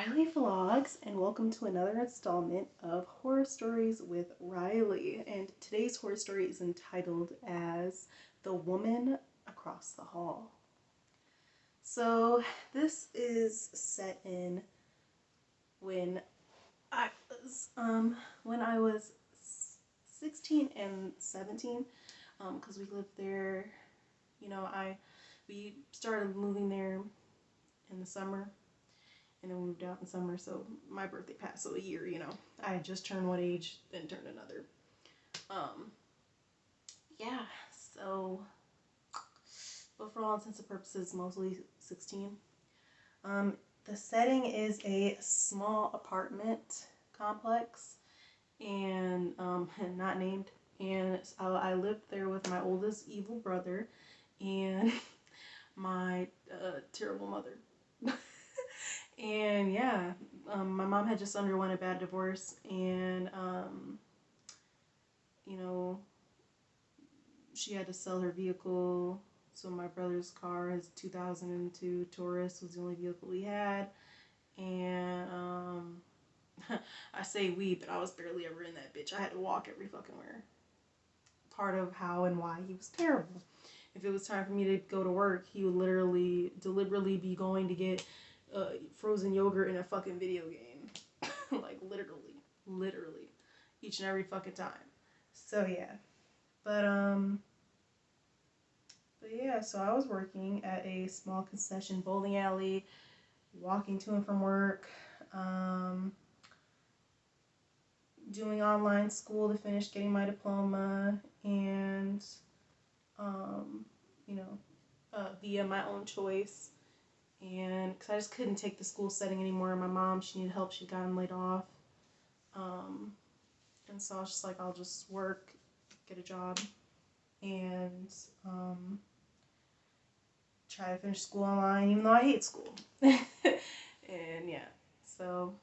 Rylie Vlogs, and welcome to another installment of Horror Stories with Rylie. And today's horror story is entitled as The Woman Across the Hall. So this is set in when I was 16 and 17, because we lived there. We started moving there in the summer. And then we moved out in summer, so my birthday passed, so a year, I had just turned one age, then turned another. Yeah, so, but for all intents and purposes, mostly 16. The setting is a small apartment complex, and not named, and I lived there with my oldest evil brother, and my terrible mother. And yeah, my mom had just underwent a bad divorce, and she had to sell her vehicle. So my brother's car, his 2002 Taurus, was the only vehicle we had. And I say we, but I was barely ever in that bitch. I had to walk every fucking where. Part of how and why he was terrible. If it was time for me to go to work, he would literally deliberately be going to get frozen yogurt in a fucking video game. Like literally each and every fucking time. So yeah, but yeah, so I was working at a small concession bowling alley, walking to and from work, doing online school to finish getting my diploma, and via my own choice. And because I just couldn't take the school setting anymore. My mom, she needed help. She'd gotten laid off. And so I was just like, I'll just work, get a job, and try to finish school online, even though I hate school. And yeah, so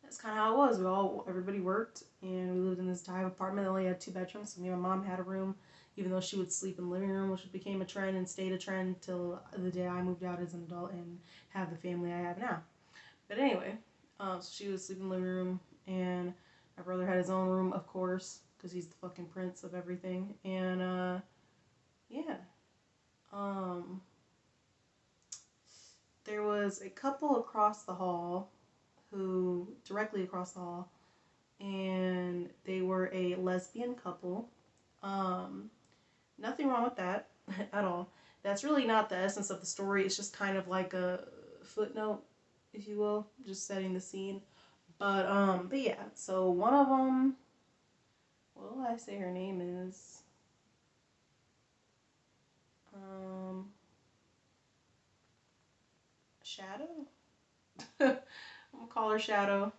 that's kind of how it was. Everybody worked, and we lived in this type of apartment that only had 2 bedrooms. So me and my mom had a room, even though she would sleep in the living room, which became a trend and stayed a trend till the day I moved out as an adult and have the family I have now. But anyway, so she would sleep in the living room, and my brother had his own room, of course, because he's the fucking prince of everything. And yeah, there was a couple across the hall, directly across the hall, and they were a lesbian couple. Nothing wrong with that at all. That's really not the essence of the story. It's just kind of like a footnote, if you will, just setting the scene. But yeah, so one of them, what will I say her name is? Shadow? I'm gonna call her Shadow.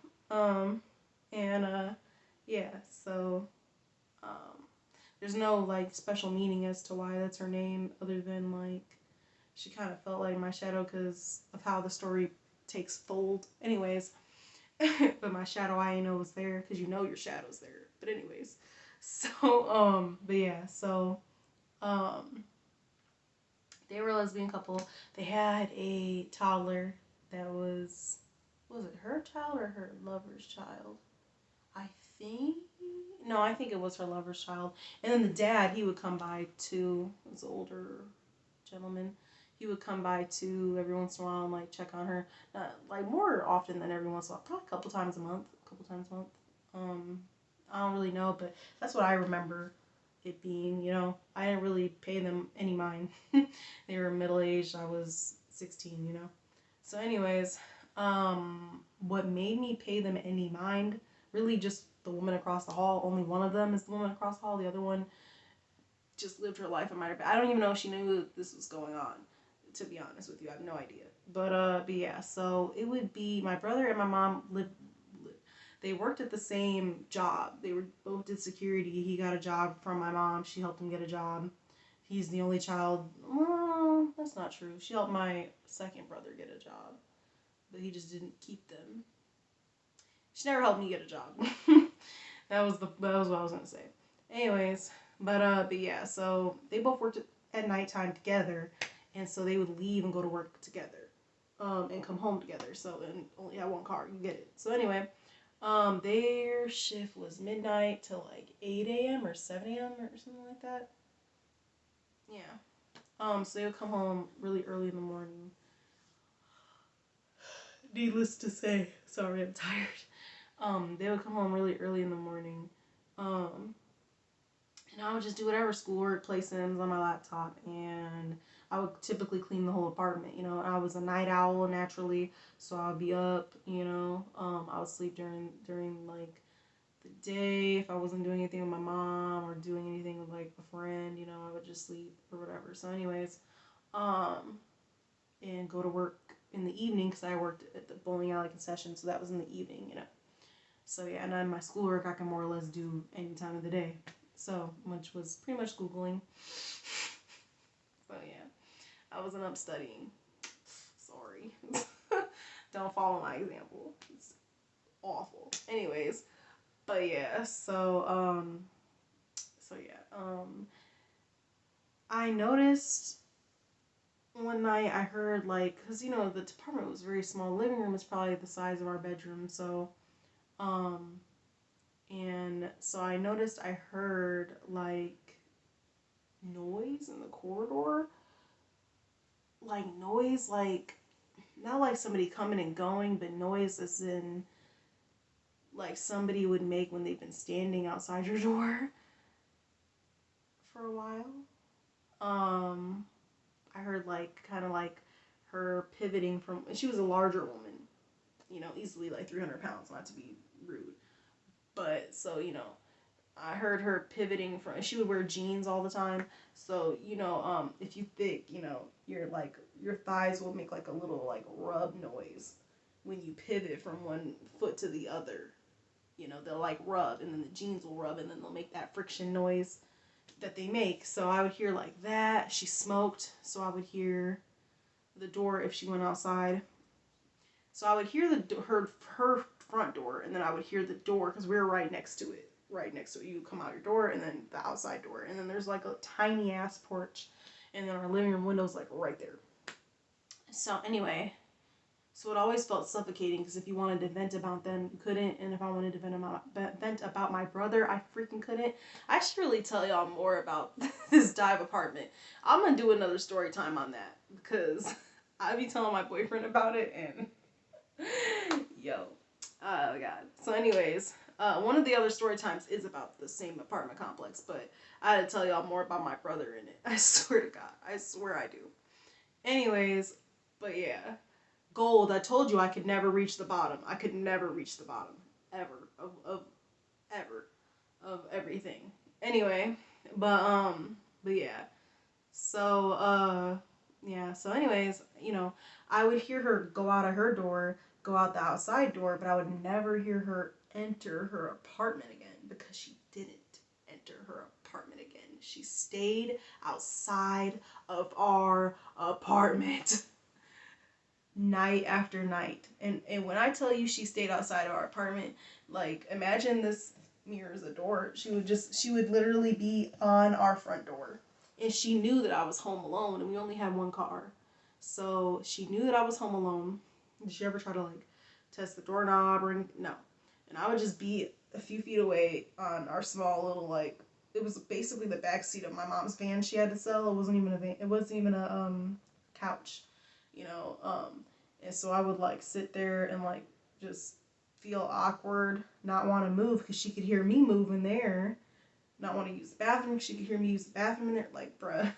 Yeah, so, there's no, like, special meaning as to why that's her name, other than, like, she kind of felt like my shadow because of how the story takes fold. Anyways, but my shadow, I know was there, because you know your shadow's there. But anyways, so, but yeah, so, they were a lesbian couple. They had a toddler that was it her child or her lover's child? I think, no, I think it was her lover's child. And then the dad, he would come by too. He was an older gentleman. He would come by too every once in a while and like check on her. Like more often than every once in a while. Probably a couple times a month. I don't really know, but that's what I remember it being. I didn't really pay them any mind. They were middle-aged. I was 16, So anyways, what made me pay them any mind, really just the woman across the hall. Only one of them is the woman across the hall. The other one just lived her life. I don't even know if she knew this was going on, to be honest with you. I have no idea. But yeah, so it would be my brother and my mom they worked at the same job. They both did security. He got a job from my mom. She helped him get a job. He's the only child. Well, that's not true. She helped my second brother get a job, but he just didn't keep them. She never helped me get a job. That was what I was gonna say. Anyways, but yeah, so they both worked at nighttime together, and so they would leave and go to work together. and come home together. So, and only have one car, you get it. So anyway, their shift was midnight to like 8 a.m. or 7 a.m. or something like that. Yeah. So they would come home really early in the morning. Needless to say, sorry, I'm tired. They would come home really early in the morning. Um, and I would just do whatever, schoolwork, play Sims on my laptop, and I would typically clean the whole apartment. I was a night owl naturally, so I would be up. I would sleep during like the day if I wasn't doing anything with my mom or doing anything with like a friend. I would just sleep or whatever. So, anyways, um, and go to work in the evening because I worked at the bowling alley concession, so that was in the evening. So yeah, and then my schoolwork I can more or less do any time of the day. So, which was pretty much Googling. So yeah, I wasn't up studying. Sorry. Don't follow my example. It's awful. Anyways, but yeah, I noticed one night I heard like, cause the apartment was very small. Living room was probably the size of our bedroom, so um, and so I noticed I heard like noise in the corridor, like noise, like not like somebody coming and going, but noise as in like somebody would make when they've been standing outside your door for a while. Um, I heard like kind of like her pivoting from. And she was a larger woman, easily like 300 pounds, not to be rude, but so I heard her pivoting from. She would wear jeans all the time, so if you thick, your thighs will make like a little like rub noise when you pivot from one foot to the other. They'll like rub, and then the jeans will rub, and then they'll make that friction noise that they make. So I would hear like that. She smoked, so I would hear the door if she went outside. So I would hear her front door, and then I would hear the door because we were right next to it. Right next to it, you come out your door, and then the outside door, and then there's like a tiny ass porch, and then our living room window's like right there. So anyway, so it always felt suffocating because if you wanted to vent about them, you couldn't, and if I wanted to vent about my brother, I freaking couldn't. I should really tell y'all more about this dive apartment. I'm gonna do another story time on that because I be telling my boyfriend about it, and yo, oh god. So anyways, one of the other story times is about the same apartment complex, but I had to tell y'all more about my brother in it. I swear to God. I swear I do. Anyways, but yeah. Gold, I told you I could never reach the bottom. I could never reach the bottom. Ever. Ever. Of everything. Anyway, but yeah. So, yeah. So anyways, I would hear her go out of her door, go out the outside door, but I would never hear her enter her apartment again because she didn't enter her apartment again. She stayed outside of our apartment night after night. And when I tell you she stayed outside of our apartment, like imagine this mirror as a door. She would literally be on our front door. And she knew that I was home alone and we only had one car. So she knew that I was home alone. Did she ever try to like test the doorknob or anything? No. And I would just be a few feet away on our small little like, it was basically the back seat of my mom's van she had to sell. It wasn't even a van. It wasn't even a couch, and so I would like sit there and like just feel awkward, not want to move because she could hear me move in there, not want to use the bathroom. She could hear me use the bathroom in there, like bruh.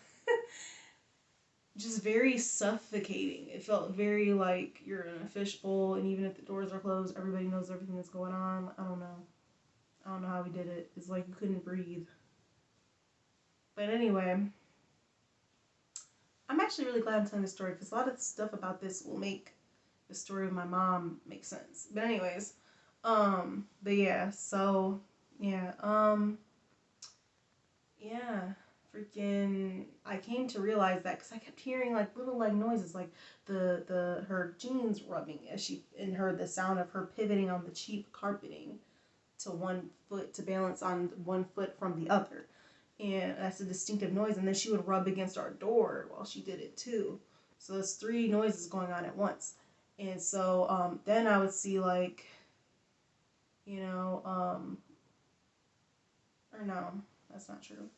Just very suffocating. It felt very like you're in a fishbowl, and even if the doors are closed, everybody knows everything that's going on. I don't know. I don't know how we did it. It's like you couldn't breathe. But anyway, I'm actually really glad I'm telling this story because a lot of stuff about this will make the story of my mom make sense. But anyways, but yeah, so yeah, yeah, freaking, I came to realize that because I kept hearing like little like noises, like her jeans rubbing as she and heard the sound of her pivoting on the cheap carpeting to one foot to balance on one foot from the other. And that's a distinctive noise. And then she would rub against our door while she did it too. So there's three noises going on at once. And so then I would see like, you know, or no, that's not true.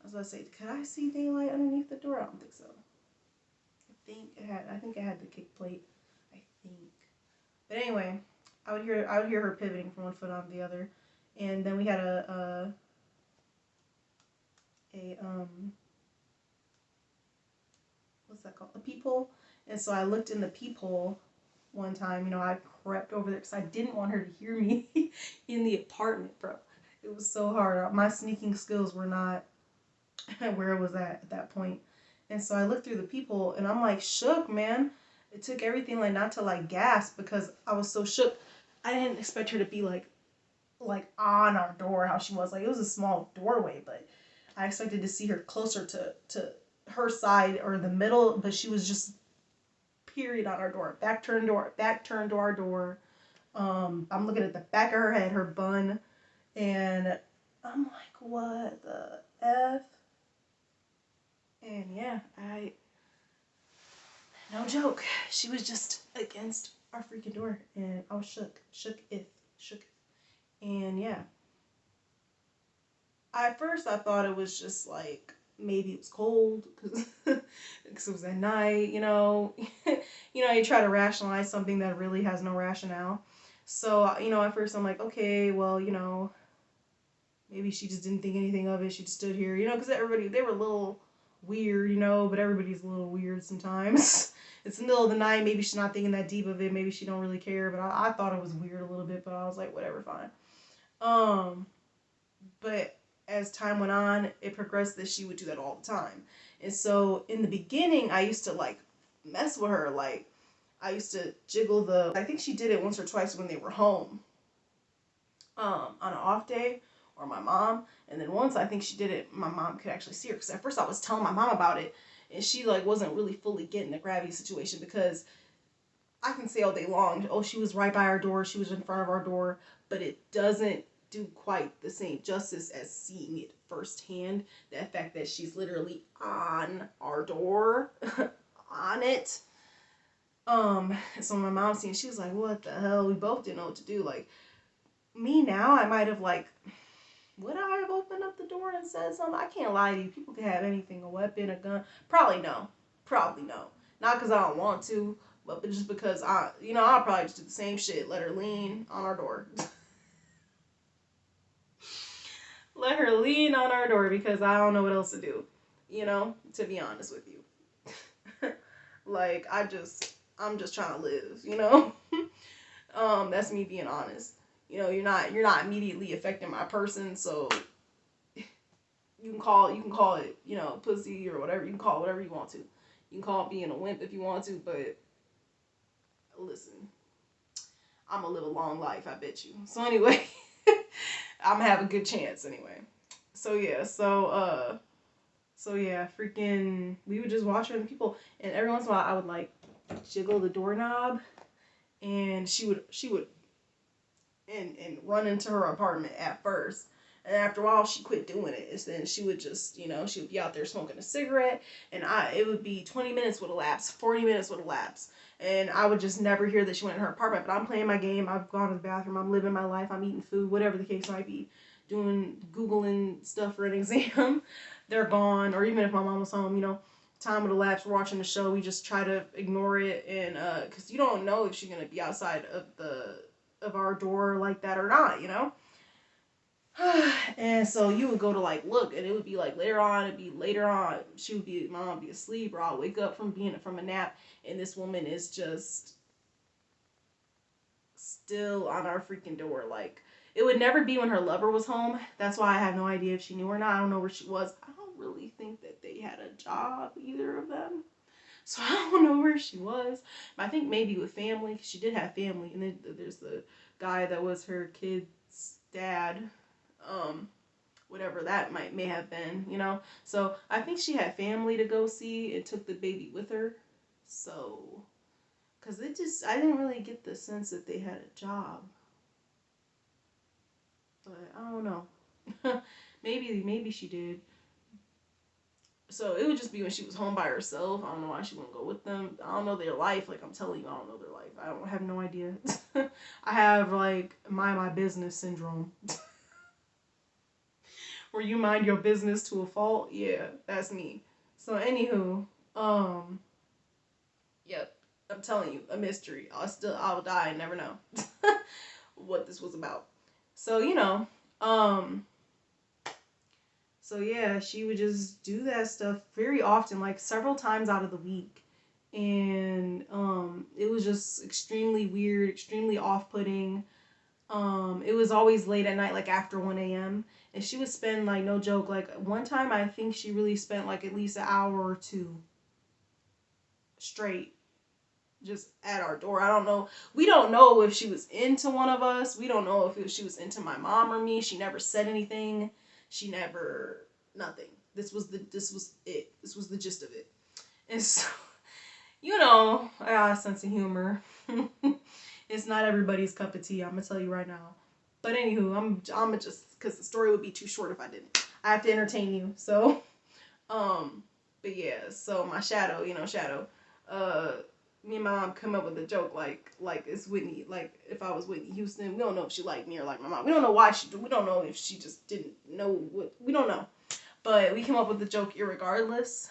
I was about to say, could I see daylight underneath the door? I don't think so. I think it had the kick plate. I think. But anyway, I would hear her pivoting from one foot onto the other, and then we had a what's that called? A peephole. And so I looked in the peephole one time. You know, I crept over there because I didn't want her to hear me in the apartment, bro. It was so hard. My sneaking skills were not where it was at that point. And so I looked through the peephole and I'm like shook, man. It took everything like not to like gasp because I was so shook. I didn't expect her to be like on our door how she was. Like it was a small doorway, but I expected to see her closer to her side or the middle, but she was just period on our door. Back turned to our door. I'm looking at the back of her head, her bun, and I'm like, what the F? And yeah, no joke. She was just against our freaking door, and I was shook. And yeah, at first I thought it was just like maybe it was cold because it was at night, you know. You try to rationalize something that really has no rationale. So, at first I'm like, okay, well, maybe she just didn't think anything of it. She just stood here, because they were a little weird, but everybody's a little weird sometimes. It's the middle of the night. Maybe she's not thinking that deep of it. Maybe she don't really care. But I thought it was weird a little bit. But I was like, whatever, fine. But as time went on, it progressed that she would do that all the time. And so in the beginning, I used to like mess with her. Like I used to jiggle I think she did it once or twice when they were home. On an off day, or my mom. And then once I think she did it, my mom could actually see her. Because at first I was telling my mom about it, and she like wasn't really fully getting the gravity situation because I can say all day long, oh, she was right by our door, she was in front of our door, but it doesn't do quite the same justice as seeing it firsthand. The fact that she's literally on our door, on it. So my mom seen, she was like, what the hell? We both didn't know what to do. Like, me now, I might have like, would I have opened up the door and said something? I can't lie to you. People can have anything, a weapon, a gun. Probably no. Not because I don't want to, but just because I'll probably just do the same shit. Let her lean on our door. Let her lean on our door because I don't know what else to do. To be honest with you. Like, I'm just trying to live, That's me being honest. You're not immediately affecting my person, so you can call it, pussy or whatever. You can call it whatever you want to. You can call it being a wimp if you want to, but listen, I'm gonna live a long life, I bet you. So anyway, I'm gonna have a good chance anyway. So yeah, freaking, we would just watch other people, and every once in a while I would like jiggle the doorknob, and she would and run into her apartment at first. And after a while, she quit doing it. And then she would just, she would be out there smoking a cigarette. And it would be 20 minutes would elapse, 40 minutes would elapse. And I would just never hear that she went in her apartment. But I'm playing my game. I've gone to the bathroom. I'm living my life. I'm eating food, whatever the case might be. Googling stuff for an exam. They're gone. Or even if my mom was home, time would elapse. We're watching the show. We just try to ignore it. And because you don't know if she's going to be outside of our door like that or not, And so you would go to like look, and it would be like later on. It'd be later on. My mom would be asleep, or I'll wake up from a nap, and this woman is just still on our freaking door. Like, it would never be when her lover was home. That's why I have no idea if she knew or not. I don't know where she was. I don't really think that they had a job, either of them. So I don't know where she was. But I think maybe with family, because she did have family. And then there's the guy that was her kid's dad. Whatever that may have been, So I think she had family to go see and took the baby with her. So, because I didn't really get the sense that they had a job. But I don't know. Maybe she did. So it would just be when she was home by herself. I don't know why she wouldn't go with them. I don't know their life. Like I'm telling you, I don't know their life. I don't have no idea. I have like my business syndrome. Where you mind your business to a fault. Yeah, that's me. So anywho, um, yep. I'm telling you, a mystery. I'll die and never know what this was about. So, um, so yeah, she would just do that stuff very often, like several times out of the week. And it was just extremely weird, extremely off-putting. It was always late at night, like after 1 a.m. And she would spend, like, no joke, like one time I think she really spent like at least an hour or two straight just at our door. I don't know. We don't know if she was into one of us. We don't know if she was into my mom or me. She never said anything. She never nothing. This was it. This was the gist of it. And so, I got a sense of humor. It's not everybody's cup of tea. I'm gonna tell you right now. But anywho, I'm just because the story would be too short if I didn't. I have to entertain you. So, but yeah. So my shadow, shadow. Uh, Me and my mom come up with a joke like it's Whitney. Like if I was Whitney Houston, we don't know if she liked me or like my mom. We don't know why she. We don't know if she just didn't know what. We don't know. But we came up with the joke irregardless.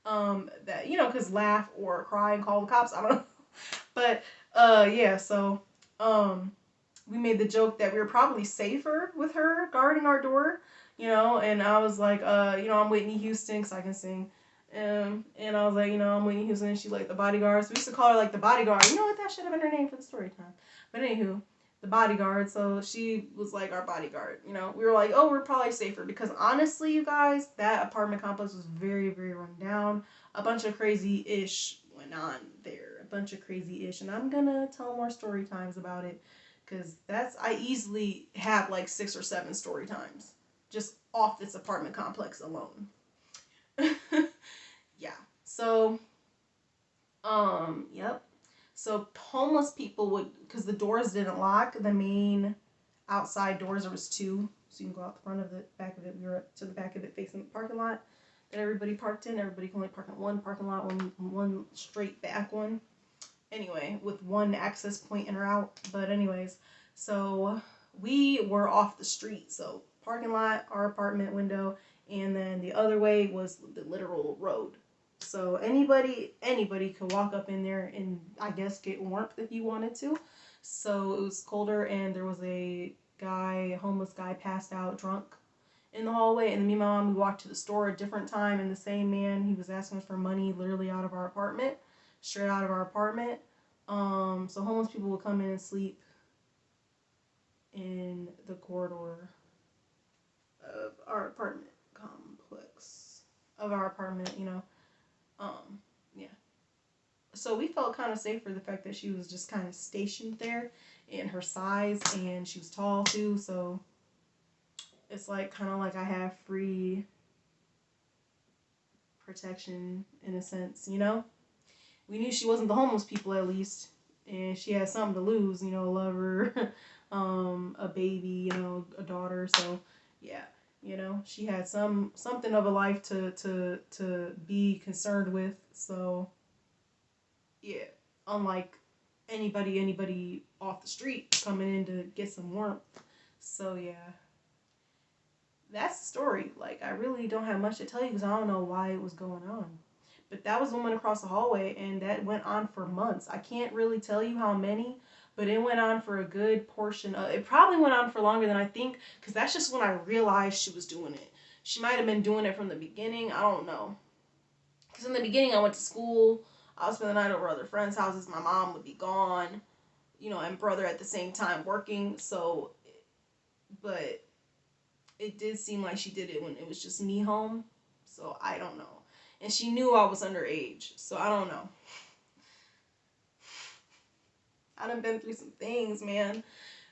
That cause laugh or cry and call the cops. I don't know. But yeah. So we made the joke that we were probably safer with her guarding our door. And I was like, I'm Whitney Houston because I can sing. And I was like, I'm Whitney Houston. And she like the bodyguard. So we used to call her like the bodyguard. You know what? That should have been her name for the story time. But anywho, the bodyguard. So she was like our bodyguard. We were like, oh, we're probably safer because honestly, you guys, that apartment complex was very, very run down. A bunch of crazy ish went on there. A bunch of crazy ish, and I'm gonna tell more story times about it because I easily have like 6 or 7 story times just off this apartment complex alone. Yeah. So, yep. So homeless people would, because the doors didn't lock, the main outside doors, there was 2. So you can go out the front of it, back of it. We were to the back of it facing the parking lot that everybody parked in. Everybody can only park in one parking lot, one straight back one. Anyway, with one access point in or out. But anyways, so we were off the street. So parking lot, our apartment window, and then the other way was the literal road. So anybody could walk up in there and I guess get warmth if you wanted to. So it was colder and there was a homeless guy passed out drunk in the hallway, and me and my mom, we walked to the store a different time, and the same man, he was asking us for money literally out of our apartment, straight out of our apartment. So homeless people would come in and sleep in the corridor of our apartment complex, of our apartment, yeah. So we felt kind of safe for the fact that she was just kind of stationed there in her size, and she was tall too, so it's like kind of like I have free protection in a sense, We knew she wasn't the homeless people at least, and she had something to lose, a lover, a baby, a daughter. So yeah, she had something of a life to be concerned with. So yeah, unlike anybody off the street coming in to get some warmth. So yeah. That's the story. Like, I really don't have much to tell you because I don't know why it was going on. But that was the woman across the hallway, and that went on for months. I can't really tell you how many, but it went on for a good portion of it. Probably went on for longer than I think, because that's just when I realized she was doing it. She might have been doing it from the beginning. I don't know. Because in the beginning, I went to school. I would spend the night over other friends' houses. My mom would be gone, and brother at the same time working. So, but it did seem like she did it when it was just me home. So I don't know. And she knew I was underage. So I don't know. I done been through some things, man.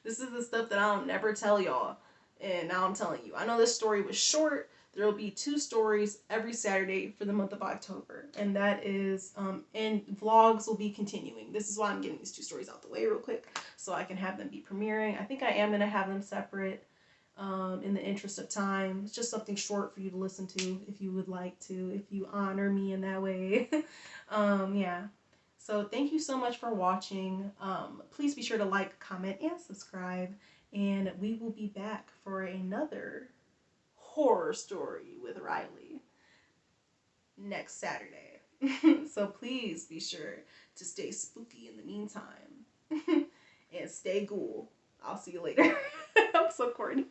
This is the stuff that I'll never tell y'all. And now I'm telling you. I know this story was short. There will be 2 stories every Saturday for the month of October. And that is, and vlogs will be continuing. This is why I'm getting these 2 stories out the way real quick. So I can have them be premiering. I think I am going to have them separate. in the interest of time. It's just something short for you to listen to if you would like to, if you honor me in that way. Yeah. So thank you so much for watching. Please be sure to like, comment, and subscribe. And we will be back for another horror story with Rylie next Saturday. So please be sure to stay spooky in the meantime. And stay ghoul. I'll see you later. I'm so corny.